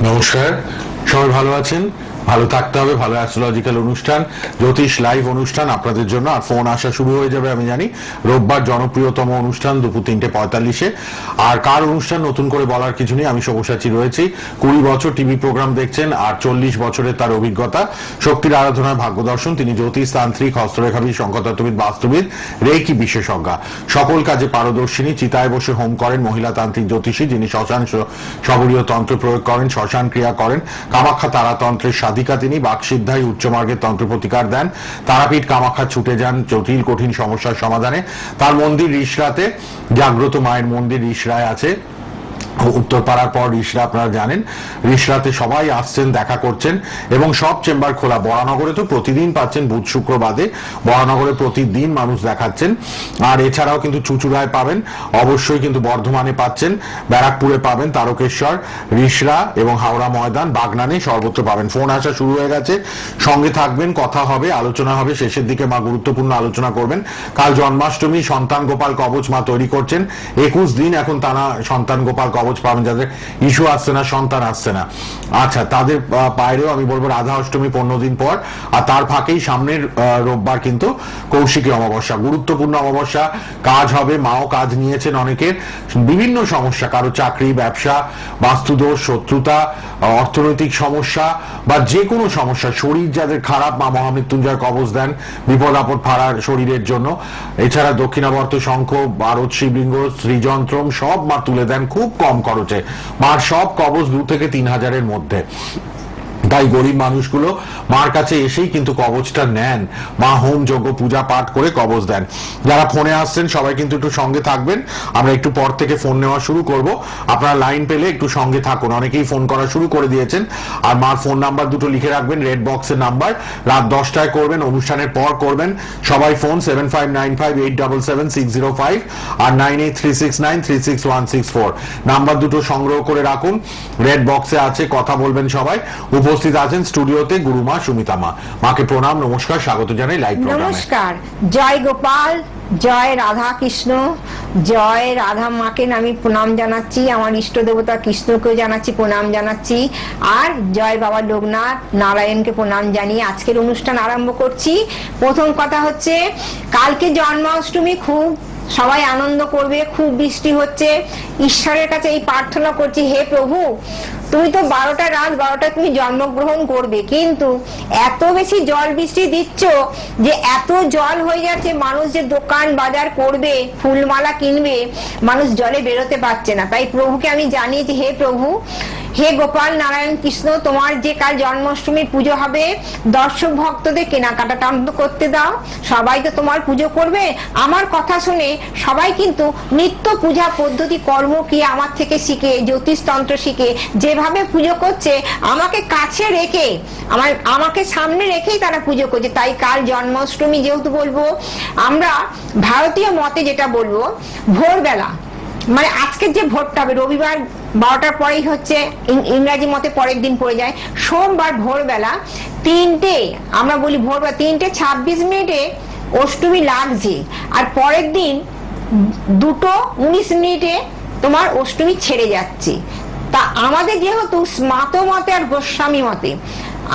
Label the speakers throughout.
Speaker 1: নমস্কার, সবাই ভালো আছেন? ভালো থাকতে হবে। ভালো অ্যাস্ট্রোলজিক্যাল অনুষ্ঠান, জ্যোতিষ লাইভ অনুষ্ঠান আপনাদের জন্য। আর ফোন আসা শুরু হয়ে যাবে আমি জানি। রোববার জনপ্রিয়তম অনুষ্ঠান দুপুর 3:45-এ। আর কার অনুষ্ঠান নতুন করে বলার কিছু নেই, আমি সব্যসাচী রয়েছি। 20 বছর টিভি প্রোগ্রাম দেখছেন আর 40 বছরের তার অভিজ্ঞতা। শক্তির আরাধনায় ভাগ্যদর্শন, তিনি জ্যোতিষ তান্ত্রিক, হস্তরেখাবিদ, সংখ্যাতত্ত্ববিদ, বাস্তুবিদ, রেকি বিশেষজ্ঞা, সকল কাজে পারদর্শিনী। চিতায় বসে হোম করেন, মহিলা তান্ত্রিক জ্যোতিষী যিনি শ্মশান সবরীয় তন্ত্র প্রয়োগ করেন, শ্মশান ক্রিয়া করেন। কামাখ্যা তারাতন্ত্রের সাধিকা তিনি, বাকসিদ্ধায় উচ্চমার্গের তন্ত্র প্রতিকার দেন। তারাপীঠ কামাখ্যা ছুটে যান জটিল কঠিন সমস্যার সমাধানে। তার মন্দির রিষড়াতে, জাগ্রত মায়ের মন্দির রিষড়ায় আছে। উত্তরপাড়ার পর রিষড়া আপনারা জানেন, রিষড়াতে সবাই আসছেন, দেখা করছেন এবং সব চেম্বার খোলা। বরানগরে তো প্রতিদিন পাচ্ছেন, বুধ শুক্র বাদে বরানগরে প্রতিদিন মানুষ দেখাচ্ছেন। আর এছাড়াও কিন্তু চুচুড়ায় পাবেন, অবশ্যই কিন্তু বর্ধমানে পাচ্ছেন, ব্যারাকপুরে পাবেন, তারকেশ্বর, রিষড়া এবং হাওড়া ময়দান, বাগনানে সর্বত্র পাবেন। ফোন আসা শুরু হয়ে গেছে, সঙ্গে থাকবেন, কথা হবে, আলোচনা হবে। শেষের দিকে মা গুরুত্বপূর্ণ আলোচনা করবেন। কাল জন্মাষ্টমী, সন্তান গোপাল কবচ মা তৈরি করছেন। 21 দিন এখন টানা সন্তান গোপাল কবচ পাবেন, যাদের ইস্যু আসছে না, সন্তান আসছে না, আচ্ছা তাদের পায়েও আমি বলবো রাধা অষ্টমী 15 দিন পর। আর তার ফাঁকেই সামনের রোববার কিন্তু কৌশিকী অমাবস্যা, গুরুত্বপূর্ণ অমাবস্যা। কাজ হবে, মাও কাজ নিয়েছেন অনেকের, বিভিন্ন সমস্যা, কারো চাকরি, ব্যবসা, বাস্তুদোষ, শত্রুতা, অর্থনৈতিক সমস্যা বা যে কোনো সমস্যা, শরীর যাদের খারাপ, মা মহামৃত্যুঞ্জয় কবচ দেন বিপদ আপদ ফাড়ার শরীরের জন্য। এছাড়া দক্ষিণাবর্ত শঙ্খ, ভারত শিবলিঙ্গ, শ্রীযন্ত্রম সব মা তুলে দেন খুব কম খরচে। মার সব কবচ 2 থেকে 3,000-এর মধ্যে। তাই গরিব মানুষগুলো মার কাছে এসেই কিন্তু কবচটা নেন। মা হোম যজ্ঞ পূজা পাঠ করে কবচ দেন। যারা ফোনে আসছেন সবাই কিন্তু একটু সঙ্গে থাকবেন, আমরা একটু পর থেকে ফোন নেওয়া শুরু করব। আপনারা লাইন পেলে একটু সঙ্গে থাকুন, অনেকেই ফোন করা শুরু করে দিয়েছেন। আর মার ফোন নাম্বার দুটো লিখে রাখবেন, রেড বক্সের নাম্বার। রাত 10টায় করবেন, অনুষ্ঠানের পর করবেন। সবাই ফোন 7595877605 আর 9836936164 নাম্বার দুটো সংগ্রহ করে রাখুন। রেড বক্সে আছে, কথা বলবেন সবাই। উপস্থিত আছেন স্টুডিওতে গুরুমা সুমিতা মা। মাকে প্রণাম, নমস্কার, স্বাগত জানাই লাইভ প্রোগ্রামে।
Speaker 2: নমস্কার, জয় গোপাল, জয় রাধা কৃষ্ণ, জয় রাধা মাকে আমি প্রণাম জানাচ্ছি। আমার ইষ্ট দেবতা কৃষ্ণকেও জানাচ্ছি, প্রণাম জানাচ্ছি। আর জয় বাবা লোকনাথ নারায়ণকে প্রণাম জানিয়ে আজকের অনুষ্ঠান আরম্ভ করছি। প্রথম কথা হচ্ছে, কালকে জন্মাষ্টমী, খুব সবাই আনন্দ করবে। খুব বৃষ্টি হচ্ছে, ঈশ্বরের কাছে এই প্রার্থনা করছি, হে প্রভু, তুমি তো 12টা রাত 12টা তুমি জন্মগ্রহণ করবে, কিন্তু এত বেশি জল বৃষ্টি দিচ্ছ যে এত জল হয়ে যাচ্ছে, মানুষ যে দোকান বাজার করবে, ফুলমালা কিনবে, মানুষ জলে বেরোতে পারছে না। তাই প্রভুকে আমি জানি যে হে প্রভু, হে গোপাল নারায়ণ কৃষ্ণ, তোমার যে কাল জন্মাষ্টমীর পুজো হবে, দর্শক ভক্তদের কেনাকাটা অন্তত করতে দাও। সবাই তো তোমার পুজো করবে। আমার কথা শুনে সবাই কিন্তু নিত্য পূজা পদ্ধতি কর্ম কি আমার থেকে শিখে, জ্যোতিষতন্ত্র শিখে যেভাবে পুজো করছে, আমাকে কাছে রেখে, আমাকে সামনে রেখেই তারা পুজো করছে। তাই কাল জন্মাষ্টমী যেহেতু বলবো, আমরা ভারতীয় মতে যেটা বলবো, ভোরবেলা, মানে আজকের যে ভোরটা হবে, রবিবার 12টার পরেই হচ্ছে, ইংরাজি মতে পরের দিন পড়ে যায় সোমবার, ভোরবেলা 3টে, আমরা বলি ভোরবেলা 3:26 অষ্টমী লাগছে। আর পরের দিন 2:19 তোমার অষ্টমী ছেড়ে যাচ্ছে। তা আমাদের যেহেতু স্মাত মতে আর গোস্বামী মতে,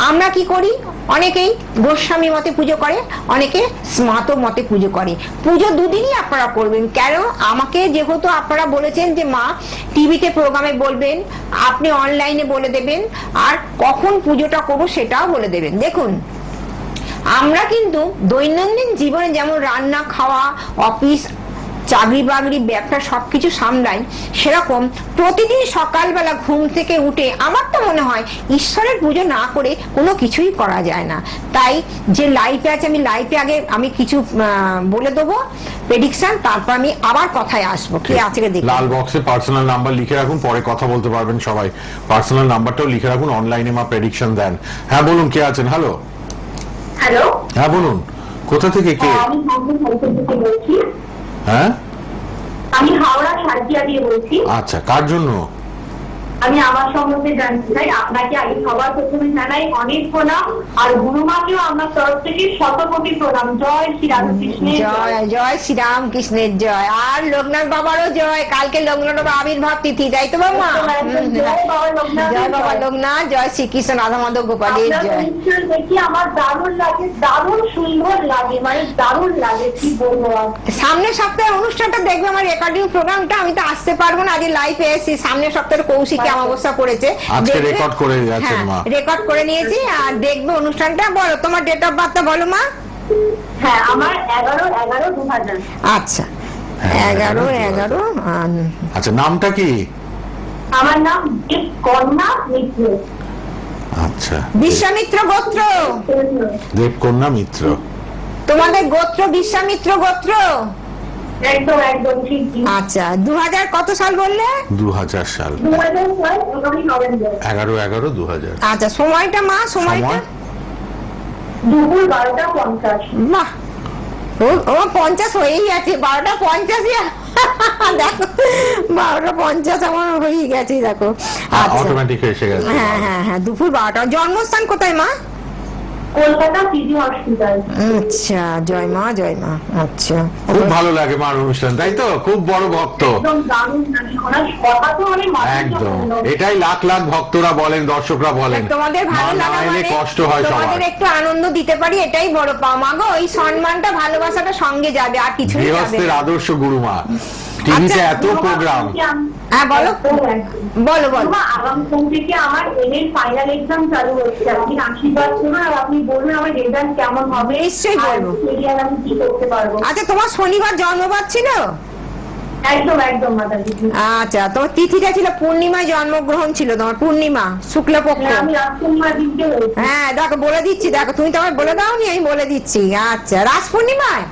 Speaker 2: আমরা কি করি, অনেকেই গোস্বামী মতে পুজো করে, অনেকে স্মাত মতে পুজো করে। পুজো দুদিনই আপনারা করবেন। কেন, আমাকে যেহেতু আপনারা বলেছেন যে মা টিভিতে প্রোগ্রামে বলবেন, আপনি অনলাইনে বলে দেবেন, আর কখন পুজোটা করবো সেটাও বলে দেবেন। দেখুন, আমরা কিন্তু দৈনন্দিন জীবনে যেমন রান্না, খাওয়া, অফিস, চাকরি বাকরি, ব্যবসা সবকিছু সামলাই, সেরকম প্রতিদিন সকালবেলা ঘুম থেকে উঠে আমার তো মনে হয় ঈশ্বরের পুজো না করে কোনো কিছুই করা যায় না। তাই যে লাইফে আছে, আমি লাইফে আগে আমি কিছু বলে দেবো প্রেডিকশন, তারপর আমি আবার কথায় আসবো। কি আছে দেখি,
Speaker 1: লাল বক্সে পার্সোনাল নাম্বার লিখে রাখুন, পরে কথা বলতে পারবেন সবাই। পার্সোনাল নাম্বারটাও লিখে রাখুন, অনলাইনে মা প্রেডিকশন দেন। হ্যাঁ বলুন, কে আছেন? হ্যালো।
Speaker 3: হ্যালো,
Speaker 1: হ্যাঁ বলুন, কোথা থেকে কে?
Speaker 3: আমি থেকে বলছি।
Speaker 1: হ্যাঁ,
Speaker 3: আমি হাওড়া সারকিয়া দিয়ে বলছি।
Speaker 1: আচ্ছা, কার জন্য?
Speaker 3: আমি আমার সম্বন্ধে জানতে চাই। আপনাকে আগে সবার প্রথমে জানাই অনেক প্রণাম, আর গুরুমাকেও আমার তরফ থেকে শতকোটি প্রণাম। জয় শ্রী রাধাকৃষ্ণের
Speaker 2: জয় জয় শ্রীরাম কৃষ্ণের জয়। আর লোকনাথ বাবারও জয়, কালকে লোকনাথ বাবা আবির্ভাব তিথি, তাই তো বাবা?
Speaker 3: জয় বাবা লোকনাথ,
Speaker 2: জয় বাবা লোকনাথ, জয় শ্রীকৃষ্ণ রাধা মাধব গোপালের
Speaker 3: আপনার
Speaker 2: জয়।
Speaker 3: অনুষ্ঠান দেখি আমার দারুণ লাগে, দারুণ সুন্দর লাগে, মানে দারুণ লাগে, কি বলবো আর।
Speaker 2: সামনের সপ্তাহের অনুষ্ঠানটা দেখবে, আমার রেকর্ডিং প্রোগ্রামটা। আমি তো আসতে পারবো না, আজ লাইভে এসেছি। সামনের সপ্তাহে কৌশিকী অমাবস্যা পড়েছে,
Speaker 1: আজকে রেকর্ড করে গেছেন মা।
Speaker 2: রেকর্ড করে নিয়েছি আর দেখবে অনুষ্ঠানটা। বলো তোমার ডেট অফ বার্থটা বলো মা।
Speaker 3: হ্যাঁ, আমার 11/11/2000।
Speaker 2: আচ্ছা 11/11।
Speaker 1: আচ্ছা, নামটা কি?
Speaker 3: আমার নাম কন্যা মিত্র।
Speaker 1: আচ্ছা,
Speaker 2: বিশ্বামিত্র গোত্র।
Speaker 1: দেবকন্যা মিত্র।
Speaker 2: তোমাদের গোত্র বিশ্বামিত্র গোত্র।
Speaker 3: একদম একদম ঠিক।
Speaker 2: আচ্ছা 2000 কত সাল বললে?
Speaker 1: 2000 সাল।
Speaker 3: 2006 11 নভেম্বর।
Speaker 1: 11/11/2000।
Speaker 2: আচ্ছা সময়টা মা, সময়টা?
Speaker 3: দুপুর 12:50।
Speaker 2: বাহ, ও 50 হয়েই গেছে। 12:50। দেখো 12:50 আমার হয়েই গেছে, দেখো। আচ্ছা
Speaker 1: অটোমেটিক এসে গেছে।
Speaker 2: হ্যাঁ হ্যাঁ হ্যাঁ, দুপুর 12টা। জন্মস্থান কোথায় মা?
Speaker 3: Kolkata city hospital.
Speaker 2: আচ্ছা জয় মা, জয় মা। আচ্ছা
Speaker 1: খুব ভালো লাগে মার অনুষ্ঠান, তাই তো? খুব বড় ভক্ত।
Speaker 3: একদম দারুণ লাগে, ওনার কথা তো মানে
Speaker 1: একদম, এটাই লাখ লাখ ভক্তরা বলেন, দর্শকরা বলেন।
Speaker 2: তোমাদের ভালো
Speaker 1: মা না
Speaker 2: লাগা
Speaker 1: এলে
Speaker 2: মানে
Speaker 1: কষ্ট হয় সবার।
Speaker 2: তোমাদের একটু আনন্দ দিতে পারি, এটাই বড় পাওয়া গো। এই সম্মানটা ভালোবাসাটা সঙ্গে যাবে, আর কিছুই যাবে
Speaker 1: গৃহস্থের
Speaker 2: না।
Speaker 1: আদর্শ গুরুমা। টিভিতে
Speaker 2: আচ্ছা,
Speaker 1: এত প্রোগ্রাম।
Speaker 2: হ্যাঁ বলো বলো বলো।
Speaker 3: আগামী সোম থেকে আমার এমএর ফাইনাল এক্সাম চালু হচ্ছে। আপনি আশীর্বাদ করুন আর আপনি বলুন আমার রেজাল্ট কেমন হবে।
Speaker 2: নিশ্চয়ই বলবো।
Speaker 3: আর আমি কি করতে পারবো।
Speaker 2: আচ্ছা তোমার শনিবার জন্মবার ছিল?
Speaker 3: একদম একদম মাতাজি।
Speaker 2: আচ্ছা তোমার তিথিটা ছিল পূর্ণিমায় জন্মগ্রহণ ছিল তোমার, পূর্ণিমা শুক্লপক্ষ।
Speaker 3: আমি রাজকুমার দিনকে হয়েছি।
Speaker 2: হ্যাঁ দেখো বলে দিচ্ছি, দেখো তুমি তো আমার বলে দাওনি, আমি বলে দিচ্ছি। আচ্ছা রাস পূর্ণিমায়?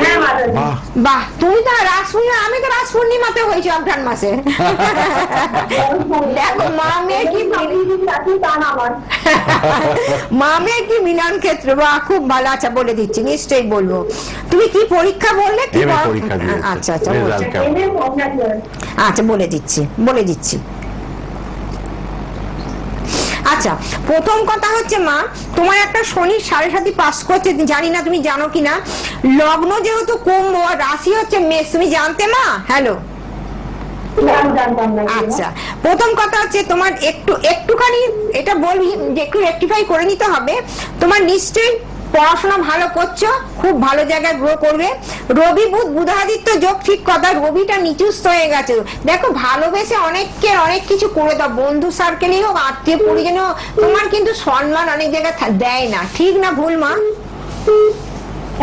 Speaker 3: হ্যাঁ মাতাজি।
Speaker 1: বাহ,
Speaker 2: বাহ, তুমি তো রাস পূর্ণিমা, আমি তো রাস পূর্ণিমাতে হয়েছি অঘ্রাণ মাসে। দেখো মা মেয়ে কি মা মেয়ে কি মিলন ক্ষেত্র। বা খুব ভালো। আচ্ছা বলে দিচ্ছি, নিশ্চয়ই বলবো। তুমি কি পরীক্ষা বললে? কি
Speaker 1: এমএ পরীক্ষা দিয়েছে।
Speaker 2: আচ্ছা আচ্ছা
Speaker 1: রেজাল্ট কেমন?
Speaker 2: আচ্ছা বলে দিচ্ছি, বলে দিচ্ছি। আচ্ছা প্রথম কথা হচ্ছে মা, তোমার একটা শনি 7.5 পাস করছে, জানি না তুমি জানো কিনা। লগ্ন যেহেতু কুম্ভ আর রাশি হচ্ছে মেষ, তুমি জানতে মা? হ্যালো আচ্ছা প্রথম কথা হচ্ছে তোমার একটুখানি এটা বলি যে একটু রেকটিফাই করে নিতে হবে। তোমার নিশ্চয়ই পড়াশোনা ভালো করছো, খুব ভালো জায়গায় গ্রো করবে। রবি বুধ বুধাদিত্য যোগ, ঠিক কথা। রবিটা নিচুস্থ হয়ে গেছে। দেখো ভালোবেসে অনেককে অনেক কিছু করে দাও, বন্ধু সার্কেলেই হোক, আত্মীয় পরিজনে হোক, তোমার কিন্তু সম্মান অনেক জায়গায় দেয় না। ঠিক না ভুল মা?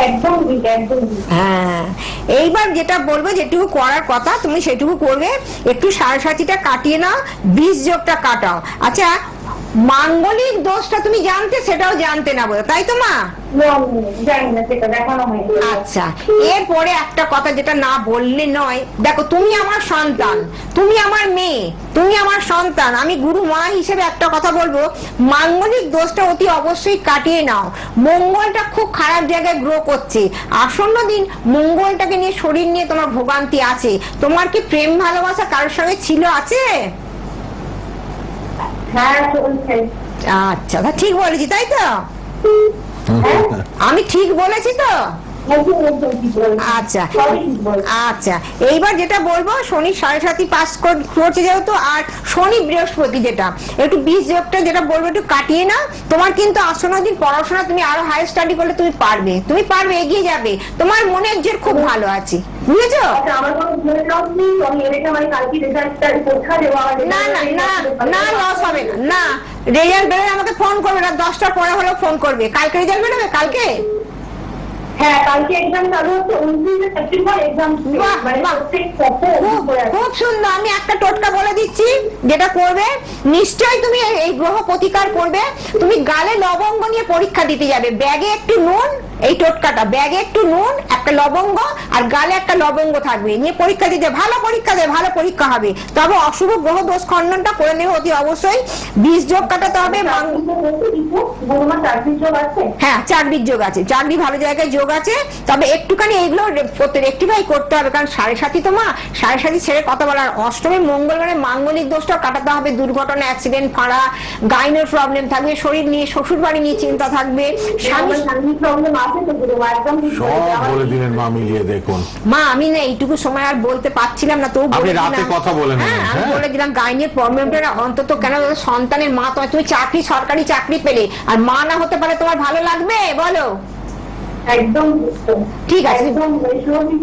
Speaker 3: একদম ঠিক, একদম ঠিক।
Speaker 2: হ্যাঁ এইবার যেটা বলবো, যেটুকু করার কথা তুমি সেটুকু করবে। একটু 7.5টা কাটিয়ে নাও, 20 যোগটা কাটাও। আচ্ছা মাঙ্গলিক দোষটা তুমি জানতে, সেটাও জানতে না বলো, তাই তো মা?
Speaker 3: জানি না, সেটা দেখানো হয়।
Speaker 2: আচ্ছা এরপরে একটা কথা যেটা না বললে নয়, দেখো তুমি আমার সন্তান, তুমি আমার মেয়ে, তুমি আমার সন্তান। আমি গুরু মা হিসেবে একটা কথা বলবো, মাঙ্গলিক দোষটা অতি অবশ্যই কাটিয়ে নাও। মঙ্গলটা খুব খারাপ জায়গায় গ্রো করছে। আসন্ন দিন মঙ্গলটাকে নিয়ে, শরীর নিয়ে তোমার ভোগান্তি আছে। তোমার কি প্রেম ভালোবাসা কারোর সঙ্গে ছিল, আছে?
Speaker 3: হ্যাঁ চলছে।
Speaker 2: আচ্ছা ঠিক বলেছি তাই তো? আমি ঠিক বলেছি তো? আচ্ছা আচ্ছা এইবার যেটা বলবো, শনি 7.5 পাস করছে যেহেতু, আর শনি বৃহস্পতি যেটা একটু 20 যোগটা যেটা বলবো একটু কাটিয়ে না। তোমার কিন্তু আসন্ন দিন পড়াশোনা তুমি আরো হাই স্টাডি করলে তুমি পারবে, তুমি পারবে, এগিয়ে যাবে। তোমার মনের জোর খুব ভালো আছে, বুঝেছো?
Speaker 3: আমার কোনো ভুল লস নেই, আমি এটাকে মানে কালকে রেজাল্টটা পরীক্ষা দেবো।
Speaker 2: না না না না, লস হবে না। না রেজাল্ট বেরোলে আমাকে ফোন করবে না, 10টার পরে হলেও ফোন করবে। কালকে রেজাল্ট বেরোবে? কালকে?
Speaker 3: হ্যাঁ কালকে এক্সাম চালু হচ্ছে, 29 সেপ্টেম্বর এক্সাম।
Speaker 2: খুব সুন্দর। আমি একটা টোটকা বলে দিচ্ছি যেটা করবে, নিশ্চয়ই তুমি এই গ্রহ প্রতিকার করবে। তুমি গালে লবঙ্গ নিয়ে পরীক্ষা দিতে যাবে, ব্যাগে একটু নুন, এই টোটকাটা, ব্যাগে একটু নুন, একটা লবঙ্গ আর গালে একটা লবঙ্গ থাকবে, নিয়ে পরীক্ষা দিতে, ভালো পরীক্ষা দেবে, ভালো পরীক্ষা হবে। তবে অশুভ গ্রহ দোষ খণ্ডনটা করে নেবে অতি অবশ্যই। বীজ যোগ কাটাতে হবে। হ্যাঁ, চাকরির যোগ আছে, চাকরি ভালো জায়গায় যোগ আছে। তবে একটুখানি এইগুলো রেক্টিফাই করতে হবে, কারণ 7.5 তো মা, 7.5 ছেড়ে কথা বলার। অষ্টমী মঙ্গলবারে মাঙ্গলিক দোষটা কাটাতে হবে। দুর্ঘটনা, অ্যাক্সিডেন্ট, ফাঁড়া, গাইনের প্রবলেম থাকবে, শরীর নিয়ে, শ্বশুর বাড়ি নিয়ে চিন্তা থাকবে, স্বামী
Speaker 3: প্রবলেম আছে তো গুরুমা, একদম ঠিক
Speaker 1: সব
Speaker 3: বলেছেন।
Speaker 1: বলে দিলেন মা, মিলিয়ে দেখুন।
Speaker 2: মা আমি না এইটুকু সময় আর বলতে পারছিলাম না, তো
Speaker 1: আপনি রাতে কথা বলে নেবেন।
Speaker 2: হ্যাঁ, আমি
Speaker 1: হ্যাঁ।
Speaker 2: বলে দিলাম গাইনের প্রবলেমটা অন্তত কেন, সন্তানের মা তুমি চাকরি, সরকারি চাকরি পেলে আর মা না হতে পারে, তোমার ভালো লাগবে বলো?
Speaker 3: একদম
Speaker 2: ঠিক আছে।
Speaker 3: একদম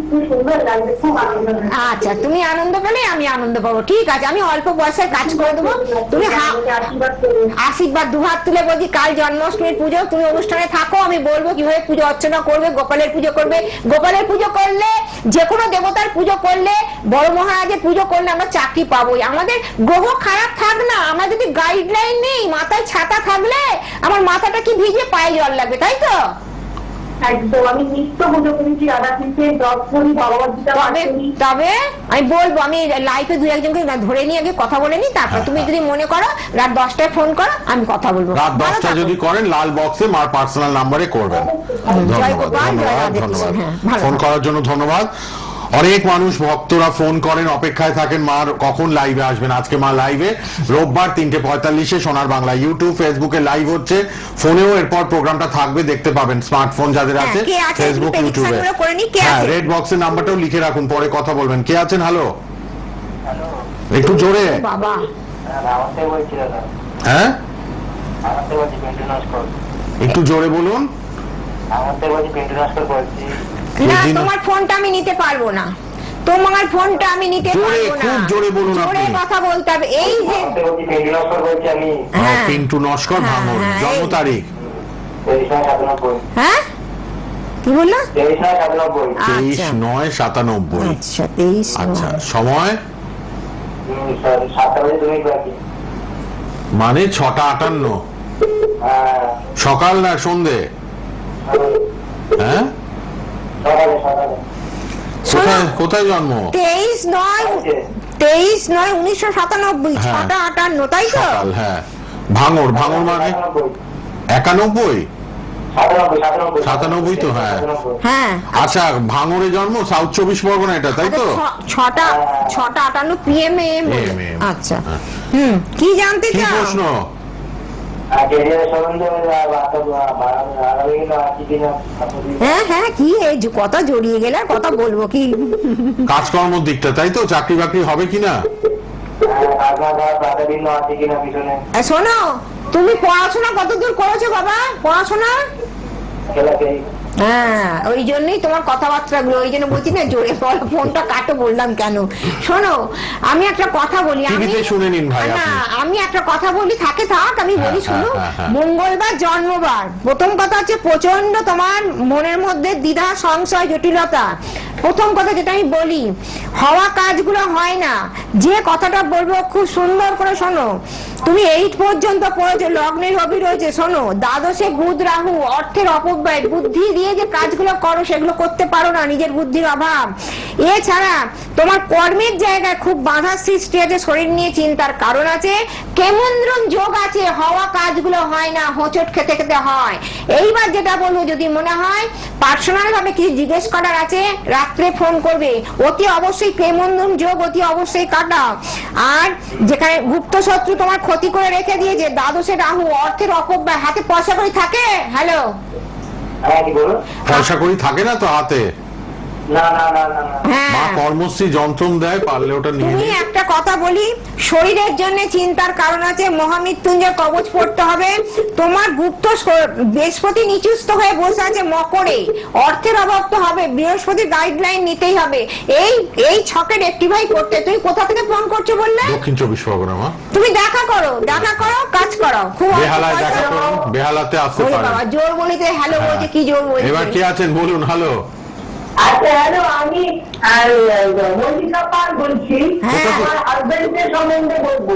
Speaker 3: খুব সুন্দর লাগছে, খুব আনন্দ লাগছে।
Speaker 2: আচ্ছা, তুমি আনন্দ পেলে আমি আনন্দ পাবো। ঠিক আছে, আমি অল্প বয়সের কাজ করে দেবো। তুমি
Speaker 3: আশীর্বাদ করুন।
Speaker 2: আশীর্বাদ দুহাত তুলে বলছি, কাল জন্মাষ্টমীর পুজো, তুমি অনুষ্ঠানে থাকো, আমি বলবো কিভাবে পুজো অর্চনা করবে। গোপালের পুজো করবে, গোপালের পুজো করলে, যে কোনো দেবতার পুজো করলে, বড় মহারাজের পুজো করলে আমরা চাকরি পাবোই। আমাদের গ্রহ খারাপ থাক না, আমরা যদি গাইডলাইন নেই, মাথায় ছাতা থাকলে আমার মাথাটা কি ভিজে পায়ে জল লাগবে, তাই তো?
Speaker 3: একদম, আমি নিত্য পুজো করেছি, রাধাকৃষ্ণের 10 করি, ভগবত গীতা পাঠ করি।
Speaker 2: তবে আমি বলবো, আমি লাইফে 2-1 জনকে ধরে নিয়ে আগে কথা বলে নিই, তারপর তুমি যদি মনে করো রাত 10টায় ফোন করো, আমি কথা বলবো।
Speaker 1: রাত
Speaker 2: ভালো
Speaker 1: 10টা
Speaker 2: থাকো।
Speaker 1: যদি করেন, লাল বক্সে মার পার্সোনাল নাম্বারে করবেন।
Speaker 2: জয়
Speaker 1: ধন্যবাদ,
Speaker 2: গোপাল, জয়
Speaker 1: ধন্যবাদ,
Speaker 2: রাধে
Speaker 1: ধন্যবাদ।
Speaker 2: কৃষ্ণ। হ্যাঁ, ভালো
Speaker 1: ফোন
Speaker 2: থাকো।
Speaker 1: করার জন্য ধন্যবাদ। অনেক মানুষ ভক্তরা ফোন করেন, অপেক্ষায় থাকেন মার কখন লাইভে আসবেন। আজকে মা লাইভে, রোববার 3:45 সোনার বাংলা ইউটিউব, ফেসবুকে লাইভ হচ্ছে, ফোনেও এরপর প্রোগ্রামটা থাকবে, দেখতে পাবেন স্মার্টফোন যাদের
Speaker 2: হ্যাঁ,
Speaker 1: আছে,
Speaker 2: কে আছে?
Speaker 1: ফেসবুক,
Speaker 2: একটু
Speaker 1: ইউটিউবে।
Speaker 2: pediction গুলো করে নিই, কে
Speaker 1: হ্যাঁ,
Speaker 2: আছে?
Speaker 1: রেড বক্সের নাম্বারটাও লিখে রাখুন, পরে কথা বলবেন। কে আছেন? হ্যালো, একটু জোরে।
Speaker 2: বাবা,
Speaker 1: হ্যাঁ, একটু জোরে বলুন।
Speaker 2: না,
Speaker 1: দিন-
Speaker 2: তোমার ফোনটা আমি নিতে পারবো না, তোমার ফোনটা আমি নিতে
Speaker 1: জোরে,
Speaker 2: পারবো না।
Speaker 1: খুব জোরে বলুন
Speaker 2: জোরে
Speaker 1: আপনি।
Speaker 2: কথা বলতে হবে। এই যে হ্যাঁ।
Speaker 1: পিন্টু নস্কর,
Speaker 2: হ্যাঁ,
Speaker 1: ভাঙর,
Speaker 2: হ্যাঁ,
Speaker 1: জন্ম
Speaker 2: এই-
Speaker 1: তারিখ
Speaker 2: হ্যাঁ, কি বললো?
Speaker 1: 23/9/97।
Speaker 2: আচ্ছা, 23।
Speaker 1: আচ্ছা, সময় মানে 6:58, সকাল না সন্ধে? হ্যাঁ, কোথায় কোথায় জন্ম?
Speaker 2: 23/9/1997,
Speaker 1: হ্যাঁ।
Speaker 2: 6:58, তাই তো?
Speaker 1: সকাল, হ্যাঁ। ভাঙর, ভাঙর মানে 91? 97 তো, হ্যাঁ।
Speaker 2: হ্যাঁ।
Speaker 1: আচ্ছা, ভাঙরে জন্ম, সাউথ 24 পরগনা, এটা তাই তো?
Speaker 2: 6:58 PM AM।
Speaker 1: AM,
Speaker 2: আচ্ছা,
Speaker 1: হ্যাঁ।
Speaker 2: কি জানতে
Speaker 1: কি
Speaker 2: চাও?
Speaker 1: প্রশ্ন?
Speaker 2: হ্যাঁ হ্যাঁ, কি এই যে কথা জড়িয়ে গেলে আর কথা বলবো কি?
Speaker 1: কাজকর্মের দিকটা, তাই তো? চাকরি বাকরি হবে কিনা?
Speaker 2: শোনো, তুমি পড়াশোনা কতদূর করেছো বাবা? পড়াশোনা? হ্যাঁ, ওই জন্যই তোমার কথাবার্তা গুলো, ওই জন্য বলছি না জোরে বলো, ফোনটা কাটো বললাম কেন। শোনো, আমি একটা কথা বলি,
Speaker 1: টিভিতে শুনে নিন ভাই
Speaker 2: না,
Speaker 1: আপনি।
Speaker 2: আমি একটা কথা বলি, থাক আমি বলি,
Speaker 1: হ্যাঁ,
Speaker 2: শুনো।
Speaker 1: হ্যাঁ, হ্যাঁ।
Speaker 2: মঙ্গলবার জন্মবার, প্রথম কথা হচ্ছে প্রচন্ড তোমার মনের মধ্যে দ্বিধা, সংশয়, জটিলতা। প্রথম কথা যেটা আমি বলি, হওয়া কাজগুলো হয় না। যে কথাটা বলবো খুব সুন্দর করে শোনো। তুমি 8 পর্যন্ত পড়েছো, লগ্নের রবি রয়েছে, শোনো, দ্বাদশে বুধ রাহু, অর্থের অপব্যয়, বুদ্ধি দিয়ে যে কাজগুলো করো সেগুলো করতে পারো না, নিজের বুদ্ধির অভাব। এছাড়া তোমার কর্মের জায়গায় খুব বাধা সৃষ্টি আছে, শরীর নিয়ে চিন্তার কারণ আছে, কেমন্দ্রম যোগ আছে, হওয়া কাজগুলো হয় না, হোঁচট খেতে খেতে হয়। এইবার যেটা বলবো, যদি মনে হয় পার্সোনাল ভাবে কিছু জিজ্ঞেস করার আছে, রাত্রে ফোন করবে। অতি অবশ্যই কেমন্দ্রম যোগ অতি অবশ্যই কাটাও। আর যেখানে গুপ্ত শত্রু তোমার ক্ষতি করে রেখে দিয়েছে, দ্বাদশে রাহু, অর্থের অপব্যয়, হাতে পয়সা করে থাকে। হ্যালো,
Speaker 1: পয়সা করি থাকে না তো হাতে?
Speaker 2: হ্যাঁ,
Speaker 1: মা কর্মশ্রী যন্ত্রম দেয়, পারলে ওটা নিয়ে
Speaker 2: তুমি
Speaker 1: নিন।
Speaker 2: একটা কথা বলি, শরীরের জন্য চিন্তার কারণ আছে, মহামৃত্যুঞ্জয় কবচ পড়তে হবে। তোমার গুপ্ত বৃহস্পতি নিচুস্থ হয়ে বসে আছে মকরে, অর্থের অভাব তো হবে, বৃহস্পতি গাইডলাইন নিতেই হবে। এই ছকে রেক্টিফাই করতে। তুমি কোথা থেকে ফোন করছো বললে?
Speaker 1: দক্ষিণ 24 পরগনা। মা
Speaker 2: তুমি দেখা করো, কাজ করো, খুব অল্প
Speaker 1: বেহালায়
Speaker 2: পয়সা।
Speaker 1: দেখা করুন, বেহালাতে আসতে
Speaker 2: ওরে
Speaker 1: পারেন।
Speaker 2: বাবা, জোর বলিতে হ্যালো বলছে, কি জোর বলছে?
Speaker 1: এবার কে আছেন বলুন। হ্যালো,
Speaker 3: আচ্ছা, হ্যালো, আমি মল্লিকা পাল বলছি।
Speaker 2: হ্যাঁ।
Speaker 3: আমার হাজবেন্ডের সম্বন্ধে বলবো।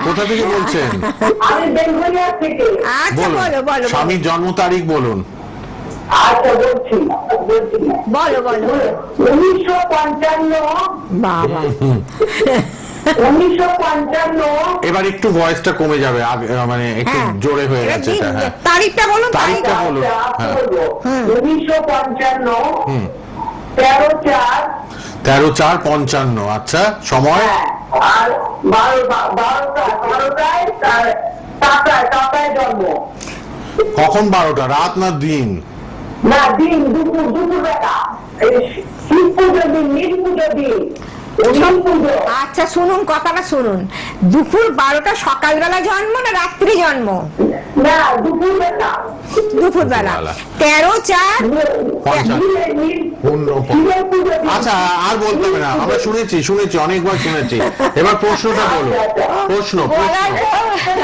Speaker 1: কোথা থেকে বলছেন?
Speaker 3: আমি বেঙ্গলিয়া থেকে।
Speaker 2: আচ্ছা,
Speaker 1: বলুন,
Speaker 2: বলো।
Speaker 1: স্বামীর জন্ম তারিখ বলুন।
Speaker 3: আচ্ছা বলছি
Speaker 2: বলো বলো
Speaker 3: 1955
Speaker 2: বাবা
Speaker 3: 1955
Speaker 1: এবার একটু ভয়েসটা কমে যাবে মানে একটু
Speaker 2: হ্যাঁ।
Speaker 1: জোরে হয়ে
Speaker 2: এবার
Speaker 1: গেছে এটা, হ্যাঁ।
Speaker 2: তারিখটা বলুন
Speaker 1: তারিখটা বলুন, হ্যাঁ।
Speaker 3: 1955 13/4
Speaker 1: 13/4/55। আচ্ছা, সময়
Speaker 3: আর 12টায় টাটায় জন্ম।
Speaker 1: কখন? 12টা রাত না দিন?
Speaker 3: না দিন, দুপুর বেলা, শিব পুজো দিন, নীল পুজো দিন, নীল পুজো।
Speaker 2: আচ্ছা শুনুন, কথাটা শুনুন। দুপুর 12টা সকালবেলা জন্ম না রাত্রি জন্ম?
Speaker 3: না দুপুর বেলা।
Speaker 2: দুপুরবেলা।
Speaker 1: দুপুরবেলা।
Speaker 2: 13/4
Speaker 1: আচ্ছা, আর বলতে হবে না, আমরা শুনেছি অনেকবার শুনেছি। এবার প্রশ্নটা বলো। প্রশ্ন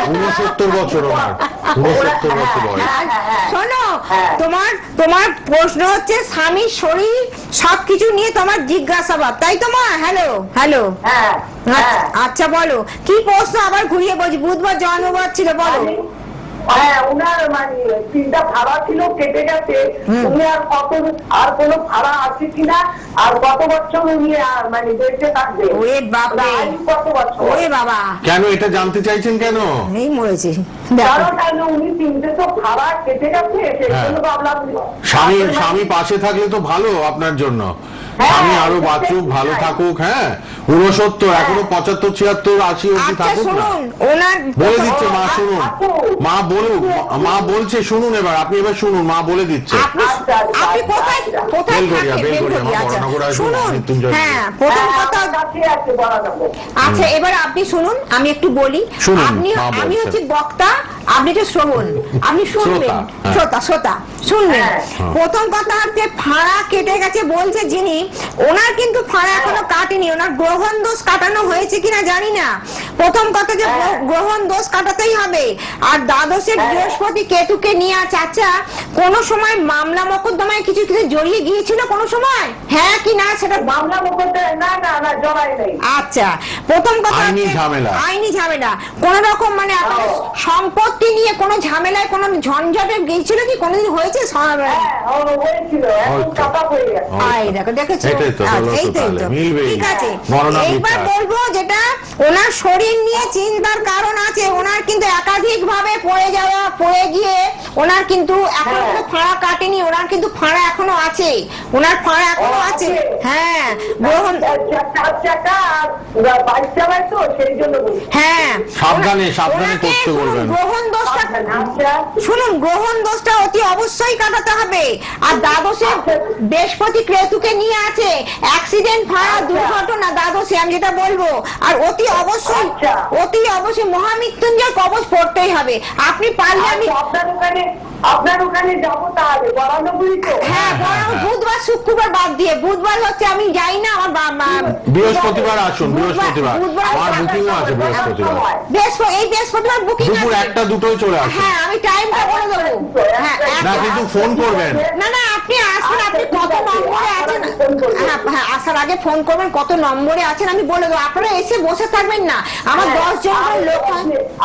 Speaker 1: 69 বছর ওনার, 69 বছর বয়স।
Speaker 2: শোনো, তোমার প্রশ্ন হচ্ছে স্বামীর শরীর সবকিছু নিয়ে তোমার জিজ্ঞাসাবাদ, তাই তো মা? হ্যালো।
Speaker 3: হ্যাঁ
Speaker 2: আচ্ছা বলো কি প্রশ্ন, আবার ঘুরিয়ে বলছি। বুধবার জন্মবার ছিল, বলো।
Speaker 3: হ্যাঁ, উনার মানে 3টা ভাড়া ছিল, কেটে গেছে। উনি আর কোনো ভাড়া আছে কিনা, আর কত বছর উনি মানে বেঁচে থাকবে?
Speaker 2: ওরে বাপরে,
Speaker 3: কত বছর?
Speaker 2: ওরে বাবা,
Speaker 1: কেন এটা জানতে চাইছেন কেন?
Speaker 2: এই মরেছি।
Speaker 3: কারণ উনি 3টে তো ভাড়া কেটে গেছে, সেই জন্য ভাবলাম।
Speaker 1: স্বামী পাশে থাকলে তো ভালো আপনার জন্য।
Speaker 3: হ্যাঁ,
Speaker 1: স্বামী আরো বাঁচুক, ভালো থাকুক। হ্যাঁ, 69, এখনো 75, 76, 80 অব্দি
Speaker 2: আচ্ছা
Speaker 1: থাকুক না।
Speaker 2: শুনুন, ওনার
Speaker 1: বলে দিচ্ছে মা, শুনুন। মা বলুক, মা বলছে শুনুন। আপনি এবার শুনুন, মা বলে দিচ্ছে।
Speaker 2: আপনি কোথায়
Speaker 1: বেলঘড়িয়া,
Speaker 2: থাকেন?
Speaker 1: বেলঘড়িয়া,
Speaker 2: বেলঘড়িয়া, আচ্ছা।
Speaker 1: বড়নগর আসবে,
Speaker 2: শুনুন,
Speaker 1: মৃত্যুঞ্জয়।
Speaker 2: হ্যাঁ, প্রথম কথা।
Speaker 3: আছে বলা যাবে।
Speaker 2: আচ্ছা, এবার আপনি শুনুন, আমি একটু বলি।
Speaker 1: শুনুন,
Speaker 2: আপনি,
Speaker 1: মা বলছেন।
Speaker 2: আমি হচ্ছে বক্তা, আপনি একটু শ্রবণ, আপনি শুনবেন।
Speaker 1: শ্রোতা,
Speaker 2: শ্রোতা শুনবেন।
Speaker 3: হ্যাঁ।
Speaker 2: প্রথম কথা হচ্ছে ফাঁড়া কেটে গেছে বলছে যিনি, ওনার কিন্তু ফাঁড়া এখনো কাটেনি। ওনার গ্রহণ দোষ কাটানো হয়েছে কিনা জানি না। প্রথম কথা যে গ্রহণ দোষ কাটাতেই হবে। আর দ্বাদশের বৃহস্পতি কেতুকে নিয়ে আছে। আচ্ছা, কোন সময় মামলা মোকদ্দমায় কিছু জড়িয়ে গিয়েছিল কোন সময়? হ্যাঁ কি না সেটা
Speaker 3: মামলা মোকদ্দমা না জড়াই নেই।
Speaker 2: আচ্ছা, প্রথম কথা
Speaker 1: আইনি
Speaker 2: হচ্ছে
Speaker 1: ঝামেলা।
Speaker 2: আইনি ঝামেলা। কোন রকম মানে আপনার সম্পত্তি নিয়ে কোন ঝামেলায় কোন ঝঞ্ঝাটে গিয়েছিল কি কোনদিন হয়েছে?
Speaker 3: হয়েছিল, এখন চাপা হয়ে গেছে।
Speaker 2: এই দেখো, দেখেছো?
Speaker 1: এটাই তো,
Speaker 2: আচ্ছা,
Speaker 1: হলো তো
Speaker 2: এইটাই
Speaker 1: তাহলে,
Speaker 2: তো।
Speaker 1: মিলবেই।
Speaker 2: ঠিক আছে,
Speaker 1: মরণা
Speaker 2: এইবার
Speaker 1: বিচার।
Speaker 2: বলবো যেটা ওনার শরীর নিয়ে চিন্তার কারণ আছে। ওনার কিন্তু একাধিক ভাবে পড়ে গিয়ে ওনার কিন্তু এখনো কিন্তু ফাঁড়া কাটেনি। ওনার কিন্তু ফাঁড়া এখনো আছে, ওনার ফাঁড়া এখনো আছে। হ্যাঁ, গ্রহণ,
Speaker 3: চার চাকা আর বাইক চালায় তো, সেই জন্য বলছি।
Speaker 2: হ্যাঁ,
Speaker 1: সাবধানে
Speaker 2: ওনাকে
Speaker 1: করতে
Speaker 2: শুনুন,
Speaker 1: বলবেন।
Speaker 2: গ্রহণ দোষটা
Speaker 3: আচ্ছা,
Speaker 2: শুনুন, গ্রহণ দোষটা অতি অবশ্যই কাটাতে হবে। আর দ্বাদশে বৃহস্পতি কেতুকে নিয়ে আছে, অ্যাক্সিডেন্ট, ফাঁড়া, দুর্ঘটনা দ্বাদশে, আমি যেটা বলবো। আর অতি অবশ্যই মহামৃত্যুঞ্জয় কবচ পড়তেই হবে। আপনি পারলে আমি
Speaker 3: আপনার ওখানে যাবো, তাহলে বরানগরী তো।
Speaker 2: হ্যাঁ, বুধবার শুক্রবার বাদ দিয়ে, বুধবার হচ্ছে আমি যাই না, আমার
Speaker 1: বৃহস্পতিবার আসুন, বৃহস্পতিবার আমার বুকিংও আছে।
Speaker 2: বৃহস্পতিবার বুকিং
Speaker 1: দুপুর
Speaker 2: আছে।
Speaker 1: 1টা 2টোয় চলে আসুন।
Speaker 2: হ্যাঁ, আমি টাইমটা বলে দেবো। হ্যাঁ,
Speaker 1: না, কিন্তু ফোন করবেন।
Speaker 2: না আপনি আসুন, আপনি কত নম্বরে আছেন? হ্যাঁ, আসার আগে ফোন করবেন, কত নম্বরে আছেন আমি বলে দেবো। আপনারা এসে বসে থাকবেন না, আমার 10 জন লোক।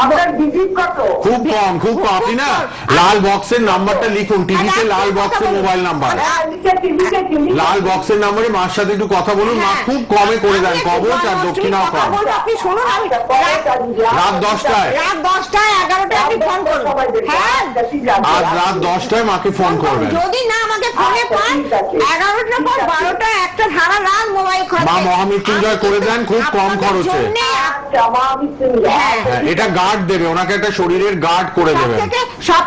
Speaker 3: আপনার ভিজিট কত?
Speaker 1: খুব কম। আপনি না লাল বক্সের নাম্বারটা লিখুন, টিভিতে লাল বক্সের মোবাইল নাম্বার, লাল বক্সের নাম্বারে মার সাথে একটু কথা বলুন। মা খুব কমে করে দেন কবচ আর দক্ষিণাও কম।
Speaker 2: আপনি শুনুন,
Speaker 1: রাত 10টায়,
Speaker 2: রাত 10টায় 11টায় আপনি ফোন করুন। হ্যাঁ,
Speaker 1: আজ রাত 10টায় মাকে ফোন করবেন।
Speaker 2: যদি না আমাকে ফোনে পান, 11টার পর 12টা একটা সারা রাত মোবাইল
Speaker 1: মা মহামৃত্যুঞ্জয় করে দেন খুব কম খরচে। হ্যাঁ, এটা গার্ড দেবে, ওনাকে একটা শরীরের গার্ড করে দেবেন।
Speaker 2: সব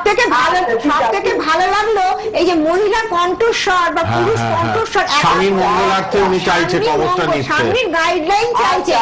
Speaker 2: থেকে ভালো লাগলো এই যে মহিলা কণ্ঠস্বর বা পুরুষ কণ্ঠস্বর,
Speaker 1: স্বামীর মঙ্গলার্থে উনি চাইছে কবচটা নিচ্ছে।
Speaker 2: স্বামীর গাইডলাইন চাইছে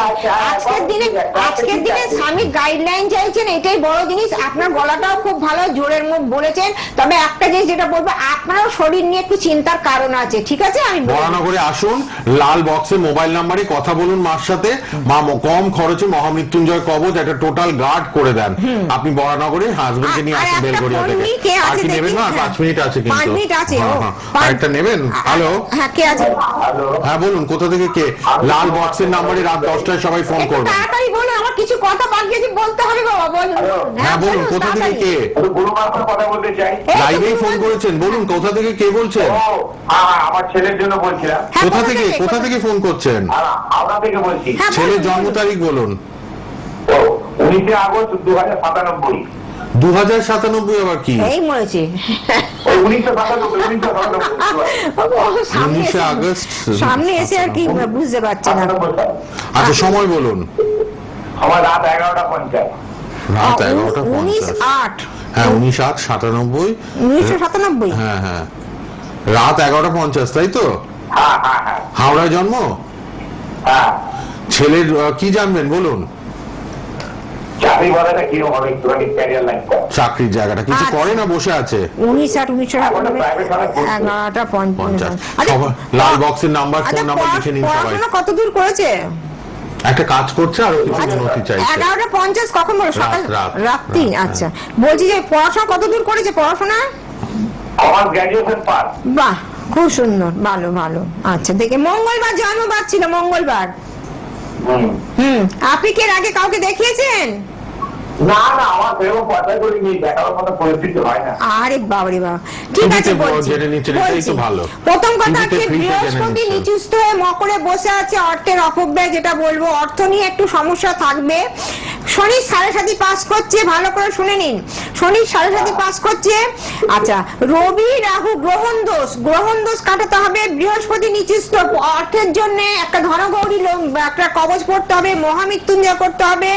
Speaker 2: আজকের দিনে স্বামীর গাইডলাইন চাইছেন, এটাই বড় জিনিস। আপনার গলাটাও খুব ভালো, জোরের মুখ বলেছেন। তবে একটা জিনিস যেটা বলবো, আপনারও শরীর নিয়ে একটু চিন্তার কারণ আছে, ঠিক আছে? আমি
Speaker 1: বরানগরে আসুন, লাল বক্সে মোবাইল নাম্বারে কথা বলুন মার সাথে। মা কম খরচে মহামৃত্যুঞ্জয় কবচ একটা টোটাল গার্ড করে দেন। আপনি বরানগরে হাজবেন্ডকে নিয়ে আসুন বেলগড়িয়া থেকে। আর কি নেবেন? না, 5 মিনিট আছে কিন্তু।
Speaker 2: 5 মিনিট আছে।
Speaker 1: আরেকটা নেবেন? হ্যালো,
Speaker 2: হ্যাঁ, কে আছে?
Speaker 1: হ্যাঁ বলুন, কোথা থেকে কে? লাল বক্সের নাম্বারে রাত 10টায় সবাই ফোন করবেন।
Speaker 2: তাড়াতাড়ি বলুন, আমার কিছু কথা বাকি আছে বলতে হবে বাবা। বলুন
Speaker 3: হ্যালো।
Speaker 1: হ্যাঁ বলুন, কোথা থেকে কে?
Speaker 3: গুরু মাস্টার কথা বলতে চাই।
Speaker 1: লাইভেই ফোন করেছেন, বলুন কোথা থেকে কে বলছেন?
Speaker 3: ও হ্যাঁ, আমার ছেলের জন্য বলছিলাম।
Speaker 2: হ্যাঁ,
Speaker 1: কোথা থেকে ফোন করছেন?
Speaker 3: আর হাওড়া থেকে বলছি।
Speaker 2: হ্যাঁ,
Speaker 1: ছেলের
Speaker 2: বলুন,
Speaker 1: জন্ম
Speaker 2: বলুন।
Speaker 1: তারিখ বলুন।
Speaker 3: ও 19 আগস্ট 2097।
Speaker 1: 2097 আবার কি?
Speaker 2: এই মরেছে।
Speaker 3: ও 1997।
Speaker 2: সামনে
Speaker 1: 19
Speaker 2: এসে-
Speaker 1: আগস্ট।
Speaker 2: সামনে এসে আর কি বুঝতে পারছে না।
Speaker 3: 97
Speaker 1: আচ্ছা সময় বলুন।
Speaker 3: আমার রাত 11:50।
Speaker 1: রাত 11টা
Speaker 2: 19/8
Speaker 1: হ্যাঁ 1997।
Speaker 2: 1997।
Speaker 1: হ্যাঁ হ্যাঁ রাত 11:50, তাই তো?
Speaker 3: হ্যাঁ হ্যাঁ হ্যাঁ
Speaker 1: হাওড়ায় জন্ম।
Speaker 3: হ্যাঁ।
Speaker 1: ছেলের কি জানবেন বলুন?
Speaker 3: চাকরি বলাটা কিরকম হবে, একটুখানি ক্যারিয়ার লাইফ।
Speaker 1: চাকরির জায়গাটা কিছু
Speaker 2: আচ্ছা।
Speaker 1: করে না, বসে আছে?
Speaker 2: 19/8 11:50।
Speaker 1: লাল বক্সের নাম্বার, ফোন নাম্বার লিখে নিন সবাই।
Speaker 2: পড়াশোনা কত দূর করেছে?
Speaker 1: একটা কাজ করছে আর কিছু নথি চাইছে।
Speaker 2: 11:50 কখন বলো? সকাল
Speaker 1: রাত।
Speaker 2: রাত্রি?
Speaker 1: হ্যাঁ,
Speaker 2: আচ্ছা, বলছি যে পড়াশোনা কত দূর করেছে? পড়াশোনা
Speaker 3: আমার গ্র্যাজুয়েশন পাস।
Speaker 2: বাহ, খুব সুন্দর, ভালো ভালো। আচ্ছা, দেখে মঙ্গলবার জন্মবার ছিল, মঙ্গলবার। আপনি কি এর আগে কাউকে দেখিয়েছেন?
Speaker 3: না না, আমার সেরকম পয়সা করে নিয়ে দেখার মতো পরিস্থিতি হয় না।
Speaker 2: আরে বাবারে বাবা, ঠিক আছে
Speaker 1: টিভিতে
Speaker 2: বলছি।
Speaker 1: জেনে নিচ্ছেন, এটাই তো ভালো।
Speaker 2: প্রথম কথা
Speaker 1: টিভিতে
Speaker 2: হচ্ছে
Speaker 1: ফ্রিতে জেনে
Speaker 2: বৃহস্পতি
Speaker 1: নিচ্ছেন।
Speaker 2: নিচুস্থ হয়ে মকরে বসে আছে, অর্থের অপব্যয়, যেটা বলবো অর্থ নিয়ে একটু সমস্যা থাকবে। শনি 7.5 পাস করছে, ভালো করে শুনে নিন। শনি 7.5 পাস করছে। আচ্ছা, রবি রাহু গ্রহণ দোষ কাটাতে হবে। বৃহস্পতি নিচুস্থ, অর্থের জন্য একটা ধনগৌরী একটা কবচ পড়তে হবে, মহামৃত্যুঞ্জয় করতে হবে।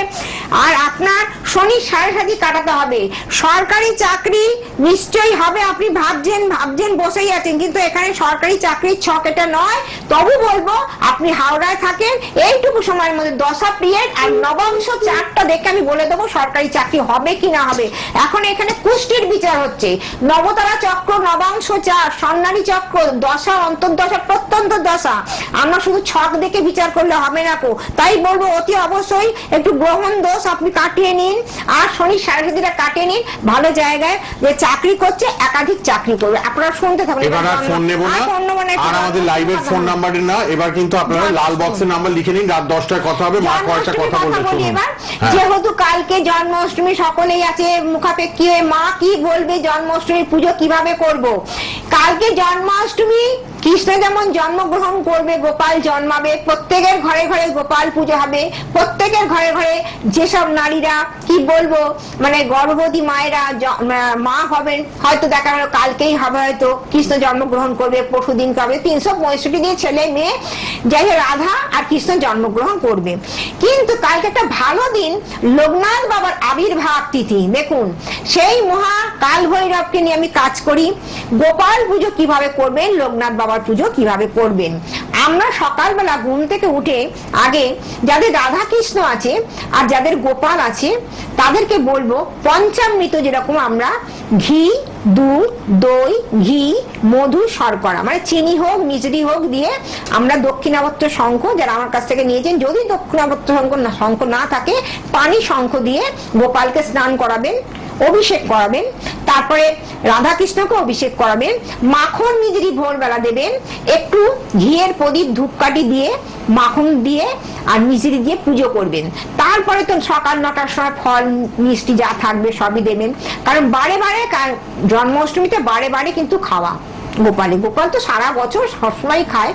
Speaker 2: আর আপনার শনি 7.5 কাটাতে হবে। সরকারি চাকরি নিশ্চয়ই হবে, আপনি ভাবছেন বসেই আছেন, কিন্তু এখানে সরকারি চাকরির ছক এটা নয়। তবু বলবো আপনি হাওড়ায় থাকেন, এইটুকু সময়ের মধ্যে দশা পিরিয়ড আর নবাংশ চারটা দেখে আমি বলে দেবো সরকারি চাকরি হবে কি না হবে। এখন এখানে কুষ্টির বিচার হচ্ছে, নবতারা চক্র, নবাংশ চার, স্বর্ণালী চক্র, দশা, অন্তর্দশা, প্রত্যন্ত দশা। আমরা শুধু ছক দেখে বিচার করলে হবে না কো। তাই বলবো অতি অবশ্যই একটু গ্রহণ দোষ আপনি কাটিয়ে নিন, আর শনি 7.5 কাটিয়ে নিন। ভালো জায়গায় যে চাকরি করছে, একাধিক চাকরি করবে। আপনারা শুনতে থাকুন।
Speaker 1: এবার আর ফোন নেব না, আর আমাদের লাইভের ফোন নাম্বারে না, এবার কিন্তু আপনারা লাল বক্সের নাম্বার লিখে নিন। রাত 10টায় কথা হবে, মা কয়েকটা কথা বলবে শুনুন। হ্যাঁ।
Speaker 2: যেহেতু কালকে জন্মাষ্টমী, সকলেই আছে মুখাপেক্ষী হয়ে, মা কি বলবে জন্মাষ্টমী পুজো কিভাবে করব। কালকে জন্মাষ্টমী, কৃষ্ণ যেমন জন্মগ্রহণ করবে, গোপাল জন্মাবে, প্রত্যেকের ঘরে ঘরে গোপাল পুজো হবে। প্রত্যেকের ঘরে ঘরে যেসব নারীরা কি বলবো মানে গর্ভবতী মায়েরা মা হবেন, হয়তো দেখা গেল কালকেই হবে, হয়তো কৃষ্ণ জন্মগ্রহণ করবে, পরশুদিন হবে, 365 দিয়ে ছেলে মেয়ে যাই হোক রাধা আর কৃষ্ণ জন্মগ্রহণ করবে। কিন্তু কালকে একটা ভালো দিন, লোকনাথ বাবার আবির্ভাব তিথি। দেখুন, সেই মহা কাল ভৈরবকে নিয়ে আমি কাজ করি। গোপাল পুজো কিভাবে করবেন, লোকনাথ বাবার পুজো কিভাবে করবেন। আমরা সকালবেলা ঘুম থেকে উঠে আগে যাদের রাধা কৃষ্ণ আছে আর যাদের গোপাল আছে তাদেরকে বলবো পঞ্চামৃত, যেরকম আমরা ঘি, দুধ, দই, ঘি, মধু, শর্করা, মানে চিনি হোক মিছরি হোক দিয়ে আমরা দক্ষিণাবর্ত শঙ্খ, যারা আমার কাছ থেকে নিয়েছেন, যদি দক্ষিণাবর্ত শঙ্খ না থাকে পানি শঙ্খ দিয়ে গোপালকে স্নান করাবেন, অভিষেক করাবেন। তারপরে রাধা কৃষ্ণকে অভিষেক করাবেন, মাখন মিজরি ভোরবেলা দেবেন, একটু ঘিয়ের প্রদীপ ধূপকাঠি দিয়ে মাখন দিয়ে আর মিজরি দিয়ে পুজো করবেন। তারপরে তো সকাল 9টার সময় ফল মিষ্টি যা থাকবে সবই দেবেন, কারণ বারে বারে জন্মাষ্টমীতে বারে বারে কিন্তু খাওয়া গোপাল তো সারা বছর সবসময় খায়।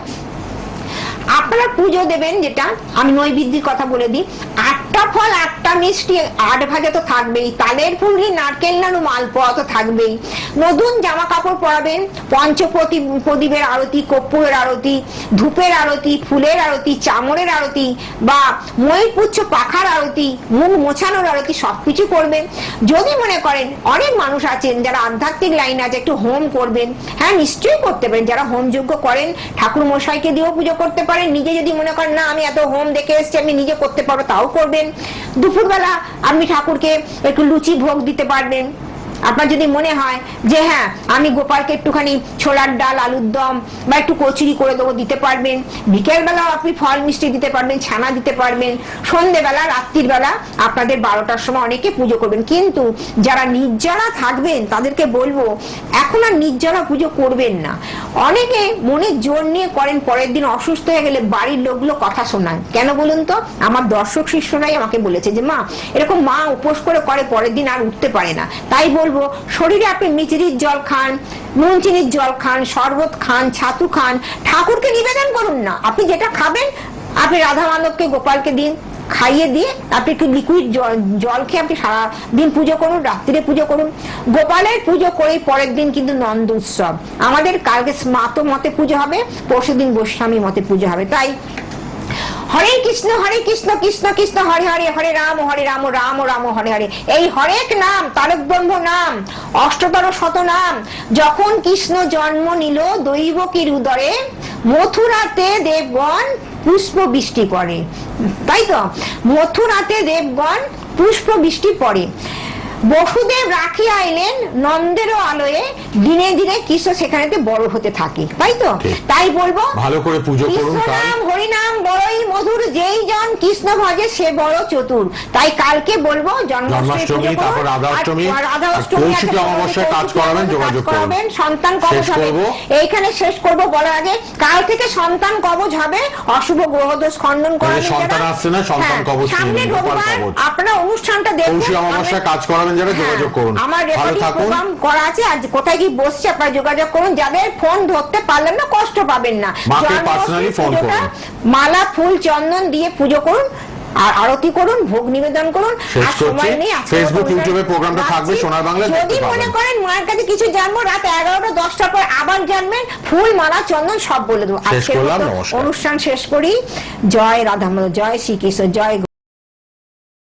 Speaker 2: আপনারা পুজো দেবেন, যেটা আমি নৈবেদ্যের কথা বলে দিই, 8টা ফল 8টা মিষ্টি 8 ভাজা তো থাকবেই, তালের ফুলকি, নারকেল নাড়ু, মালপোয়া তো থাকবেই। নতুন জামা কাপড় পরাবেন, প্রদীপের আরতি, কর্পূরের আরতি, ধূপের আরতি, ফুলের আরতি, চামড়ের আরতি বা ময়ূরপুচ্ছ পাখার আরতি, মুখ মোছানোর আরতি, সবকিছু করবেন। যদি মনে করেন, অনেক মানুষ আছেন যারা আধ্যাত্মিক লাইন আছে, একটু হোম করবেন, হ্যাঁ নিশ্চয়ই করতে পারেন। যারা হোম যজ্ঞ করেন ঠাকুর মশাইকে দিয়েও পুজো করতে পারেন। নিজে যদি মনে করেন না আমি এত হোম দেখে এসেছি আমি নিজে করতে পারবো, তাও করবেন। দুপুরবেলা আপনি ঠাকুরকে একটু লুচি ভোগ দিতে পারবেন, আপনার যদি মনে হয় যে হ্যাঁ আমি গোপালকে একটুখানি ছোলার ডাল আলুর দম বা একটু কচুরি করে দেবো, দিতে পারবেন। বিকেল বেলাও আপনি ফল মিষ্টি দিতে পারবেন, ছানা দিতে পারবেন। সন্ধ্যেবেলা রাত্রির বেলা আপনাদের 12টার সময় অনেকে পুজো করবেন। কিন্তু যারা নির্জলা থাকবেন তাদেরকে বলবো এখন আর নির্জলা পুজো করবেন না। অনেকে মনে জোর নিয়ে করেন, পরের দিন অসুস্থ হয়ে গেলে বাড়ির লোকগুলো কথা শোনায়। কেন বলুন তো? আমার দর্শক শিষ্যরাই আমাকে বলেছে যে মা এরকম মা উপোস করে পরের দিন আর উঠতে পারে না। তাই বলবো শরীরে আপনি মিচড়ির জল খান, নুন চিনির জল খান, শরবত খান, ছাতু খান, ঠাকুরকে নিবেদন করুন না। আপনি যেটা খাবেন আপনি রাধা মাধবকে গোপালকে দিন, খাইয়ে দিয়ে আপনি একটু লিকুইড জল খেয়ে আপনি সারাদিন পুজো করুন, রাত্রিরে পুজো করুন। গোপালের পুজো করে পরের দিন কিন্তু নন্দ উৎসব। আমাদের কালকে স্মাত মতে পুজো হবে, পরশু দিন গোস্বামী মতে পুজো হবে। তাই হরে কৃষ্ণ কৃষ্ণ কৃষ্ণ হরে হরে, হরে রাম রাম রাম হরে হরে। এই হরেক নাম তারকব্রহ্ম নাম, অষ্টতর শত নাম। যখন কৃষ্ণ জন্ম নিল দৈবকীর উদরে, মথুরাতে দেবগণ পুষ্প বৃষ্টি করে। তাই তো, মথুরাতে দেবগণ পুষ্প বৃষ্টি পড়ে। বসুদেব রাখি আইলেন নন্দেরও আলোয়ে, দিনে দিনে কৃষ্ণ সেখানেতে বড় হতে থাকে। তাই তো, তাই বলবো
Speaker 1: ভালো করে পুজো করুন।
Speaker 2: নাম হরিনাম বড়ই মধুর, যেই জন কৃষ্ণ ভজে সে বড় চতুর। তাই কালকে বলবো
Speaker 1: জন্মাষ্টমী, তারপর রাধাষ্টমী, কৌশিকী অমাবস্যায় কাজ করাবেন, যোগাযোগ করবেন।
Speaker 2: সন্তান কবচ হবে, এইখানে শেষ করবো বলার আগে কাল থেকে সন্তান কবচ হবে, অশুভ গ্রহদোষ খণ্ডন করা।
Speaker 1: সন্তান আসছে না, সন্তান কবচ
Speaker 2: সামনে রবিবার আপনারা অনুষ্ঠানটা দেখুন,
Speaker 1: কৌশিকী অমাবস্যায় কাজ করাবেন যারা, যোগাযোগ করুন।
Speaker 2: আমার রেকর্ডিং প্রোগ্রাম করা আছে, আজ কোথায় কি বসছে আপনারা যোগাযোগ করুন। যাদের ফোন ধরতে পারলেন না কষ্ট পাবেন না,
Speaker 1: মাকে পার্সোনালি ফোন করুন,
Speaker 2: মালা ফুল চন্দন দিয়ে পুজো করুন আর আরতি করুন, ভোগ নিবেদন করুন। আর সময় নেই,
Speaker 1: ফেসবুক ইউটিউবে প্রোগ্রামটা থাকবে, সোনার বাংলা দেখতে
Speaker 2: যদি মনে করেন মায়ের কাছে কিছু জানবো রাত 11টা 10টার পর আবার জানবেন, ফুল মালা চন্দন সব বলে দেবো। আজকের অনুষ্ঠান শেষ করি। জয় রাধা মাধব, জয় শ্রীকৃষ্ণ, জয়